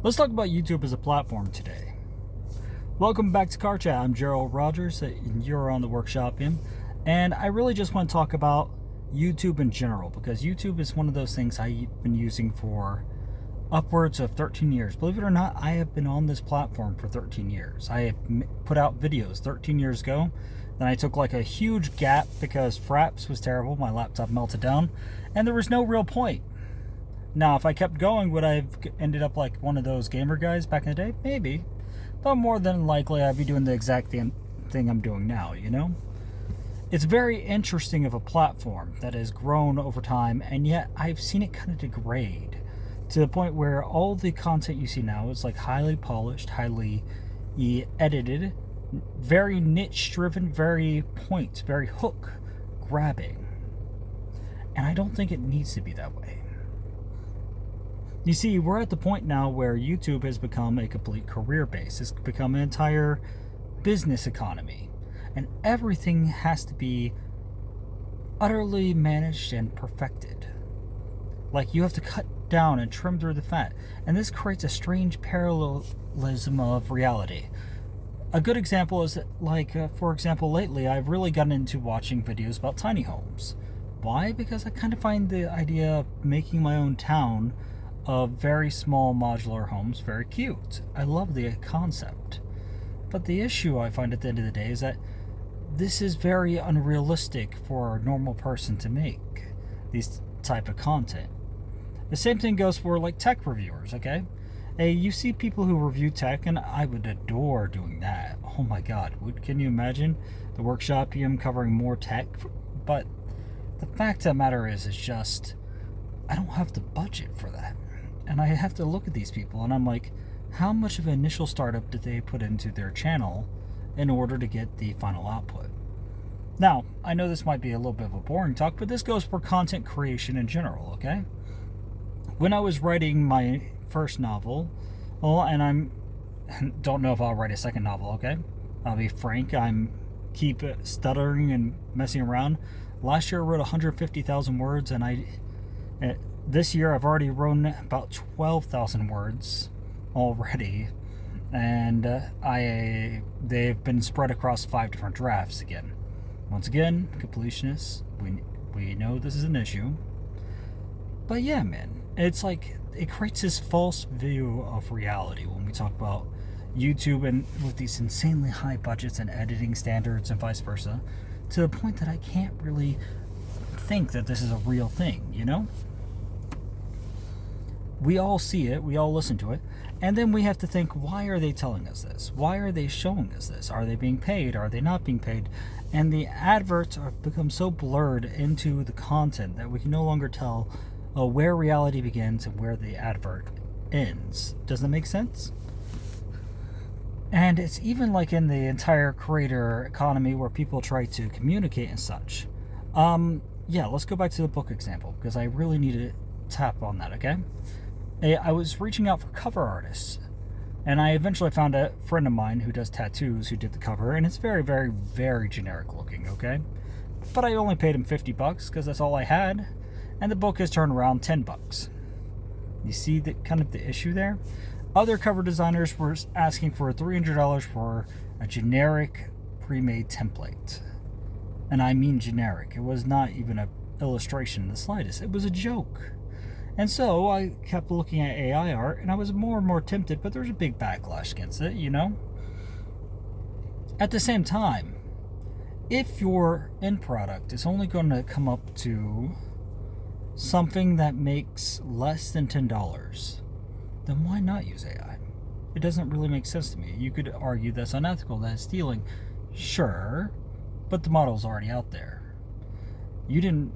Let's talk about YouTube as a platform today. Welcome back to Car Chat. I'm Gerald Rogers, and you're on the Workshop Him. And I really just want to talk about YouTube in general, because YouTube is one of those things I've been using for upwards of 13 years. Believe it or not, I have been on this platform for 13 years. I have put out videos 13 years ago. Then I took like a huge gap because Fraps was terrible. My laptop melted down, and there was no real point. Now, if I kept going, would I have ended up like one of those gamer guys back in the day? Maybe. But more than likely, I'd be doing the exact thing I'm doing now, you know? It's very interesting of a platform that has grown over time, and yet I've seen it kind of degrade to the point where all the content you see now is like highly polished, highly edited, very niche-driven, very point, very hook-grabbing. And I don't think it needs to be that way. You see, we're at the point now where YouTube has become a complete career base. It's become an entire business economy. And everything has to be utterly managed and perfected. Like, you have to cut down and trim through the fat. And this creates a strange parallelism of reality. A good example is that, for example, lately I've really gotten into watching videos about tiny homes. Why? Because I kind of find the idea of making my own town of very small modular homes very cute. I love the concept. But the issue I find at the end of the day is that this is very unrealistic for a normal person to make these type of content. The same thing goes for like tech reviewers, okay? Hey, you see people who review tech, and I would adore doing that. Oh my god, can you imagine the Workshop Him covering more tech? But the fact of the matter is just, I don't have the budget for that. And I have to look at these people, and I'm like, how much of an initial startup did they put into their channel in order to get the final output? Now, I know this might be a little bit of a boring talk, but this goes for content creation in general, okay? When I was writing my first novel, and don't know if I'll write a second novel, okay? I'll be frank, I'm keep stuttering and messing around. Last year I wrote 150,000 words, and this year I've already written about 12,000 words already, and they've been spread across 5 different drafts again. Once again, completionists, we know this is an issue. But yeah, man, it's like it creates this false view of reality when we talk about YouTube and with these insanely high budgets and editing standards and vice versa, to the point that I can't really think that this is a real thing, you know? We all see it, we all listen to it, and then we have to think, why are they telling us this? Why are they showing us this? Are they being paid? Are they not being paid? And the adverts have become so blurred into the content that we can no longer tell where reality begins and where the advert ends. Does that make sense? And it's even like in the entire creator economy where people try to communicate and such. Yeah, let's go back to the book example, because I really need to tap on that, okay? I was reaching out for cover artists, and I eventually found a friend of mine who does tattoos who did the cover, and it's very, very, very generic looking, okay? But I only paid him $50 because that's all I had, and the book has turned around $10. You see the kind of the issue there? Other cover designers were asking for $300 for a generic pre-made template. And I mean generic. It was not even an illustration in the slightest. It was a joke. And so I kept looking at AI art, and I was more and more tempted, but there's a big backlash against it, you know? At the same time, if your end product is only going to come up to something that makes less than $10, then why not use AI? It doesn't really make sense to me. You could argue that's unethical, that's stealing. Sure, but the model's already out there. You didn't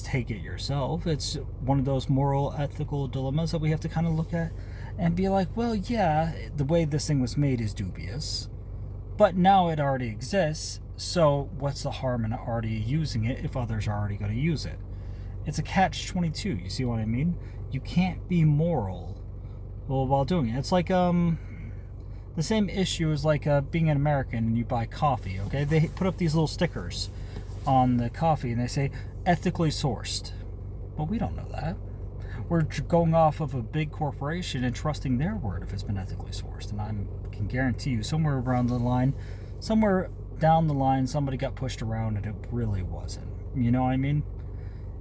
take it yourself. It's one of those moral, ethical dilemmas that we have to kind of look at and be like, well, yeah, the way this thing was made is dubious, but now it already exists, so what's the harm in already using it if others are already going to use it? It's a catch-22, you see what I mean? You can't be moral while doing it. It's like the same issue as like being an American and you buy coffee, okay? They put up these little stickers on the coffee and they say ethically sourced. Well, we don't know that. We're going off of a big corporation and trusting their word if it's been ethically sourced. And I can guarantee you, somewhere around the line, somewhere down the line, somebody got pushed around and it really wasn't. You know what I mean?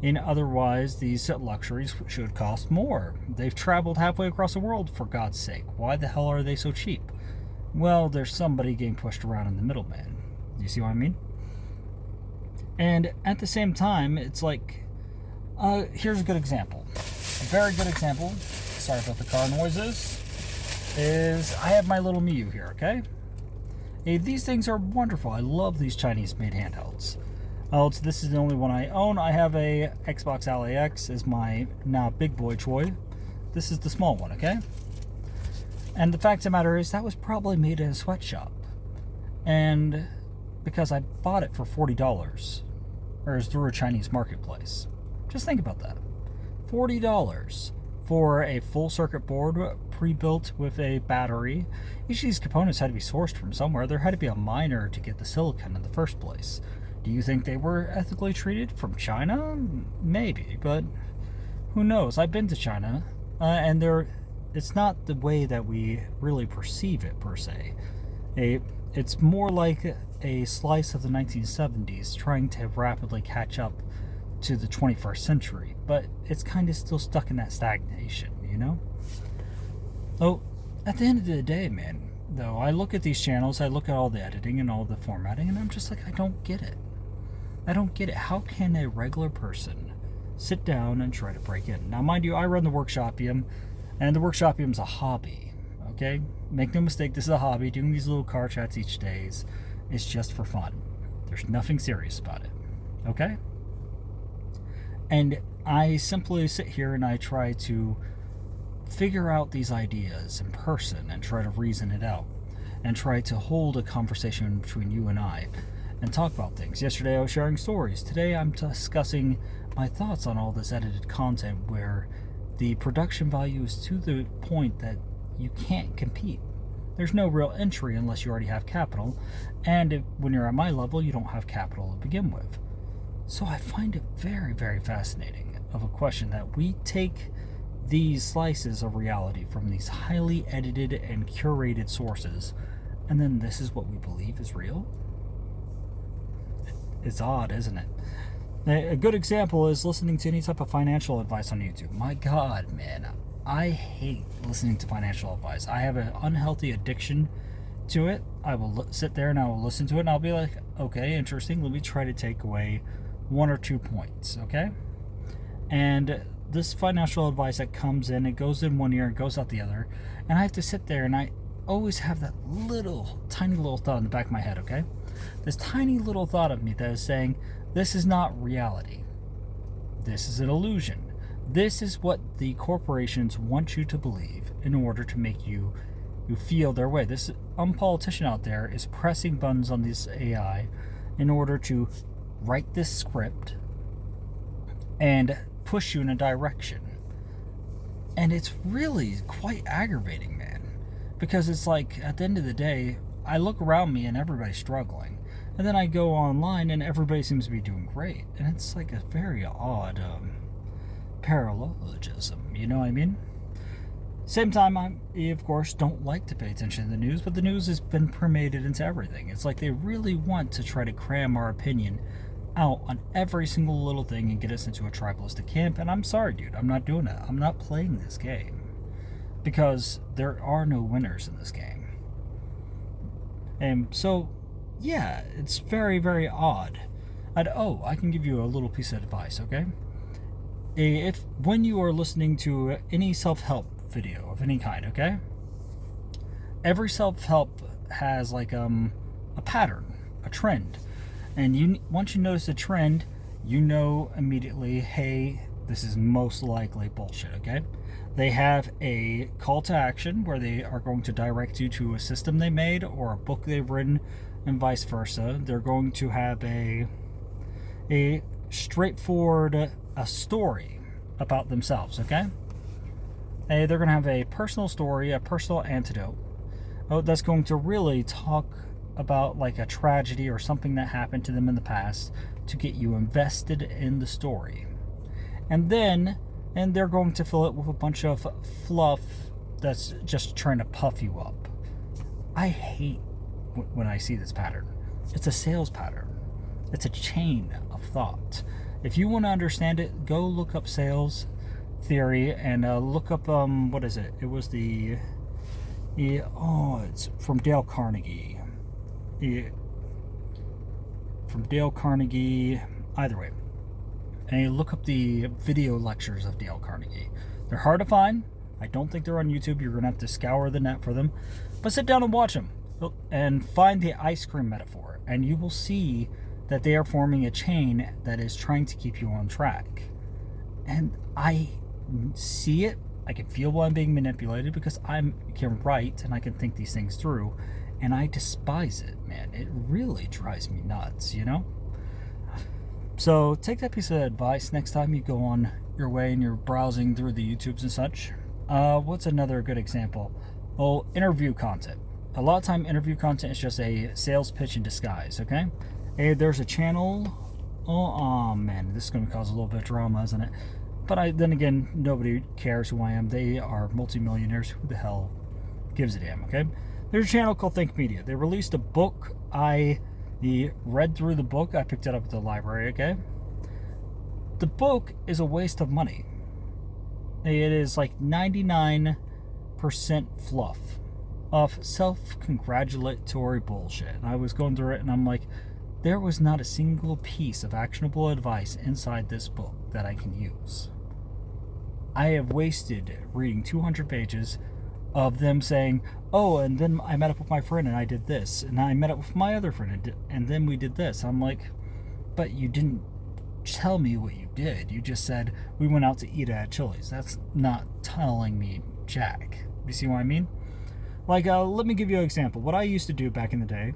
And otherwise, these luxuries should cost more. They've traveled halfway across the world, for God's sake. Why the hell are they so cheap? Well, there's somebody getting pushed around in the middleman. Do you see what I mean? And at the same time, it's like, here's a good example. A very good example, sorry about the car noises, is I have my little Miu here, okay? Hey, these things are wonderful. I love these Chinese-made handhelds. This is the only one I own. I have a Xbox Ally X as my now big boy toy. This is the small one, okay? And the fact of the matter is that was probably made in a sweatshop. And because I bought it for $40, or is through a Chinese marketplace. Just think about that. $40 for a full circuit board pre-built with a battery. Each of these components had to be sourced from somewhere. There had to be a miner to get the silicon in the first place. Do you think they were ethically treated from China? Maybe, but who knows? I've been to China, and it's not the way that we really perceive it, per se. It's more like a slice of the 1970s trying to rapidly catch up to the 21st century, but it's kind of still stuck in that stagnation, you know? Oh, at the end of the day, man, though, I look at these channels, I look at all the editing and all the formatting, and I'm just like, I don't get it. I don't get it. How can a regular person sit down and try to break in? Now, mind you, I run the Workshopium, and the Workshopium's a hobby, okay? Make no mistake, this is a hobby. Doing these little car chats each day is just for fun. There's nothing serious about it, okay? And I simply sit here and I try to figure out these ideas in person and try to reason it out and try to hold a conversation between you and I and talk about things. Yesterday I was sharing stories. Today I'm discussing my thoughts on all this edited content where the production value is to the point that you can't compete. There's no real entry unless you already have capital, and when you're at my level, you don't have capital to begin with. So I find it very, very fascinating of a question that we take these slices of reality from these highly edited and curated sources, and then this is what we believe is real? It's odd, isn't it? A good example is listening to any type of financial advice on YouTube. My God, man, I hate listening to financial advice. I have an unhealthy addiction to it. I will sit there and I will listen to it and I'll be like, okay, interesting. Let me try to take away 1 or 2 points, okay? And this financial advice that comes in, it goes in one ear and goes out the other. And I have to sit there and I always have that tiny little thought in the back of my head, okay? This tiny little thought of me that is saying, this is not reality. This is an illusion. This is what the corporations want you to believe in order to make you feel their way. This politician out there is pressing buttons on this AI in order to write this script and push you in a direction. And it's really quite aggravating, man. Because it's like, at the end of the day, I look around me and everybody's struggling. And then I go online and everybody seems to be doing great. And it's like a very odd parallelism, you know what I mean? Same time, I, of course, don't like to pay attention to the news, but the news has been permeated into everything. It's like they really want to try to cram our opinion out on every single little thing and get us into a tribalistic camp. And I'm sorry, dude, I'm not doing that. I'm not playing this game. Because there are no winners in this game. And so, yeah, it's very, very odd. I can give you a little piece of advice, okay? When you are listening to any self-help video of any kind, okay? Every self-help has like a pattern, a trend. And once you notice a trend, you know immediately, hey, this is most likely bullshit, okay? They have a call to action where they are going to direct you to a system they made or a book they've written and vice versa. They're going to have a straightforward story about themselves, okay? They're going to have a personal story, a personal antidote that's going to really talk about like a tragedy or something that happened to them in the past to get you invested in the story. And then and they're going to fill it with a bunch of fluff that's just trying to puff you up. I hate when I see this pattern. It's a sales pattern. It's a chain of thought. If you want to understand it, go look up sales theory and look up what is it? It was it's from Dale Carnegie. From Dale Carnegie. Either way, and you look up the video lectures of Dale Carnegie. They're hard to find. I don't think they're on YouTube. You're gonna have to scour the net for them, but sit down and watch them and find the ice cream metaphor, and you will see that they are forming a chain that is trying to keep you on track. And I see it. I can feel while I'm being manipulated because I can write and I can think these things through, and I despise it, man. It really drives me nuts, you know? So take that piece of advice next time you go on your way and you're browsing through the YouTubes and such. What's another good example? Well, interview content. A lot of time interview content is just a sales pitch in disguise, okay? Hey, there's a channel. Oh man, this is going to cause a little bit of drama, isn't it? But then again, nobody cares who I am. They are multimillionaires. Who the hell gives a damn, okay? There's a channel called Think Media. They released a book. I read through the book. I picked it up at the library, okay? The book is a waste of money. It is like 99% fluff of self-congratulatory bullshit. And I was going through it and I'm like, there was not a single piece of actionable advice inside this book that I can use. I have wasted reading 200 pages of them saying, oh, and then I met up with my friend and I did this, and I met up with my other friend and then we did this. I'm like, but you didn't tell me what you did. You just said we went out to eat at Chili's. That's not telling me jack. You see what I mean? Like, let me give you an example. What I used to do back in the day,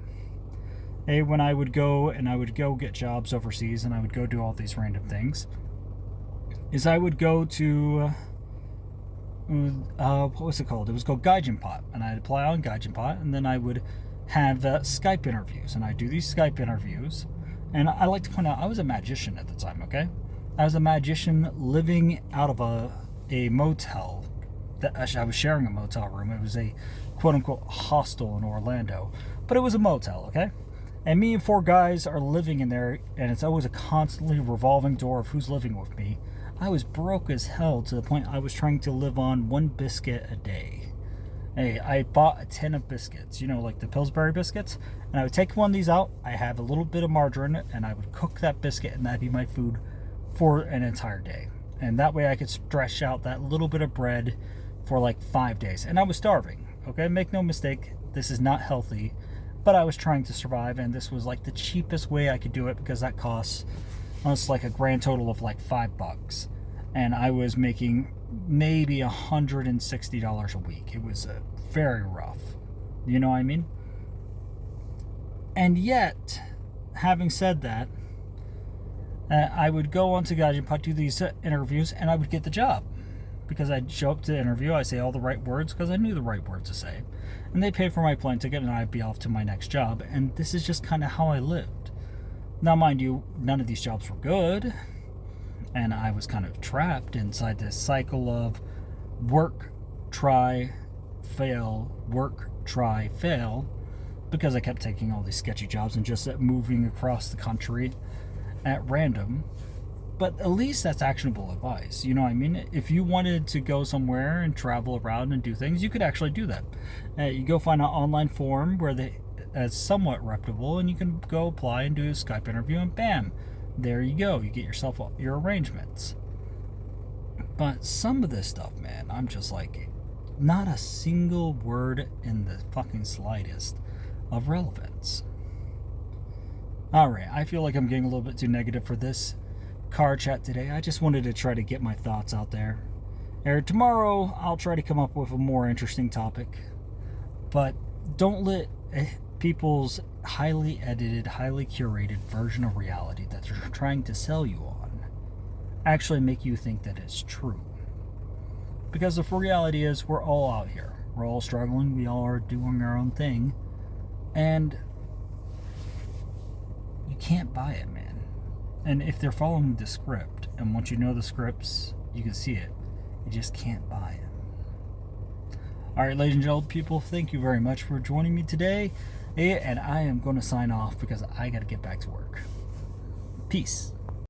when I would go get jobs overseas and I would go do all these random things, is I would go to what was it called? It was called Gaijinpot, and I'd apply on Gaijinpot, and then I would have Skype interviews, and I'd do these Skype interviews, and I like to point out I was a magician at the time, okay? I was a magician living out of a motel. Actually, I was sharing a motel room. It was a quote-unquote hostel in Orlando, but it was a motel, okay? And me and 4 guys are living in there, and it's always a constantly revolving door of who's living with me. I was broke as hell to the point I was trying to live on 1 biscuit a day. Hey, I bought a tin of biscuits, you know, like the Pillsbury biscuits, and I would take one of these out, I have a little bit of margarine, and I would cook that biscuit, and that'd be my food for an entire day. And that way I could stretch out that little bit of bread for like 5 days. And I was starving, okay? Make no mistake, this is not healthy, but I was trying to survive, and this was like the cheapest way I could do it because that costs almost like a grand total of like $5. And I was making maybe $160 a week. It was very rough. You know what I mean? And yet, having said that, I would go on to Gaijinpot, do these interviews, and I would get the job. Because I'd show up to the interview, I say all the right words, because I knew the right words to say. And they pay for my plane ticket, and I'd be off to my next job. And this is just kind of how I lived. Now, mind you, none of these jobs were good. And I was kind of trapped inside this cycle of work, try, fail, work, try, fail. Because I kept taking all these sketchy jobs and just moving across the country at random. But at least that's actionable advice. You know what I mean? If you wanted to go somewhere and travel around and do things, you could actually do that. You go find an online forum where it's somewhat reputable, and you can go apply and do a Skype interview, and bam, there you go. You get yourself your arrangements. But some of this stuff, man, I'm just like, not a single word in the fucking slightest of relevance. Alright, I feel like I'm getting a little bit too negative for this car chat today. I just wanted to try to get my thoughts out there. Tomorrow, I'll try to come up with a more interesting topic. But don't let people's highly edited, highly curated version of reality that they're trying to sell you on actually make you think that it's true. Because the reality is, we're all out here. We're all struggling. We all are doing our own thing. And you can't buy it, man. And if they're following the script, and once you know the scripts, You can see it. You just can't buy it. All right, ladies and gentlemen, people, thank you very much for joining me today. And I am going to sign off because I got to get back to work. Peace.